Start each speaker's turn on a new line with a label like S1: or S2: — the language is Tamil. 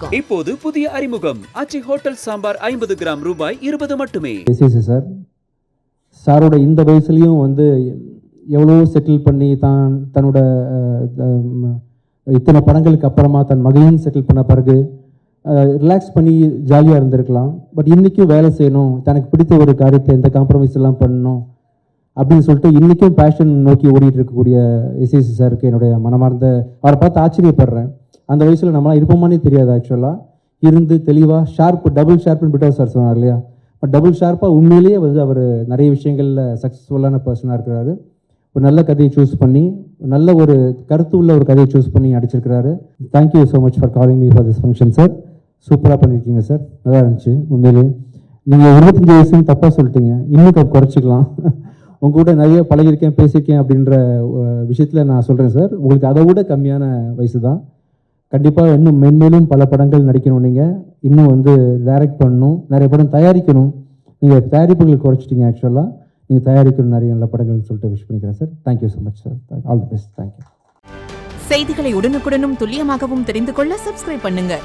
S1: இப்போது புதிய அறிமுகம் ஆச்சி ஹோட்டல் சாம்பார் 50 கிராம் ரூபாய் 20 மட்டுமே.
S2: சார் சாரோட இந்த வயசுலையும் வந்து எவ்வளோ செட்டில் பண்ணி தன்னோட இத்தனை படங்களுக்கு அப்புறமா தன் மகையும் செட்டில் பண்ண பிறகு ரிலாக்ஸ் பண்ணி ஜாலியாக இருந்திருக்கலாம். பட் இன்றைக்கும் வேலை செய்யணும், தனக்கு பிடித்த ஒரு காரியத்தை எந்த காம்ப்ரமைஸ் எல்லாம் பண்ணணும் அப்படின்னு சொல்லிட்டு இன்றைக்கும் பேஷன் நோக்கி ஓடிட்டு இருக்கக்கூடிய எஸ்ஏசி சாருக்கு என்னுடைய மனமார்ந்த அவரை பார்த்து ஆச்சரியப்படுறேன். அந்த வயசில் நம்மளாம் இருப்போமானே தெரியாது. ஆக்சுவலாக இருந்து தெளிவாக டபுள் ஷார்ப்னு பிட்டர் சார் சொன்னார் இல்லையா, பட் டபுள் ஷார்ப்பாக உண்மையிலேயே வந்து அவர் நிறைய விஷயங்களில் சக்ஸஸ்ஃபுல்லான பர்சனாக இருக்கிறாரு. ஒரு நல்ல கதையை சூஸ் பண்ணி, நல்ல ஒரு கருத்து உள்ள ஒரு கதையை சூஸ் பண்ணி அடிச்சிருக்கிறாரு. Thank you so much for calling me for this function sir. சூப்பராக பண்ணியிருக்கீங்க சார், நல்லா இருந்துச்சு உண்மையிலேயே. நீங்கள் 25 வயசுன்னு தப்பாக சொல்லிட்டீங்க, இன்னும் குறைச்சிக்கலாம். உங்கள் கூட நிறைய பழகிருக்கேன் பேசியிருக்கேன் அப்படின்ற விஷயத்தில் நான் சொல்கிறேன் சார், உங்களுக்கு அதை விட கம்மியான வயசு தான். கண்டிப்பாக இன்னும் மென்மேலும் பல படங்கள் நடிக்கணும், நீங்கள் இன்னும் வந்து டைரக்ட் பண்ணணும், நிறைய படம் தயாரிக்கணும். நீங்கள் தயாரிப்புகள் குறைச்சிட்டீங்க, ஆக்சுவலாக நீங்கள் தயாரிக்கணும் நிறைய நல்ல படங்கள்னு சொல்லிட்டு விஷ் பண்ணிக்கிறேன் sir. Thank you so much sir, all the best. Thank you.
S3: செய்திகளை உடனுக்குடனும் துல்லியமாகவும் தெரிந்து கொள்ள சப்ஸ்கிரைப் பண்ணுங்க.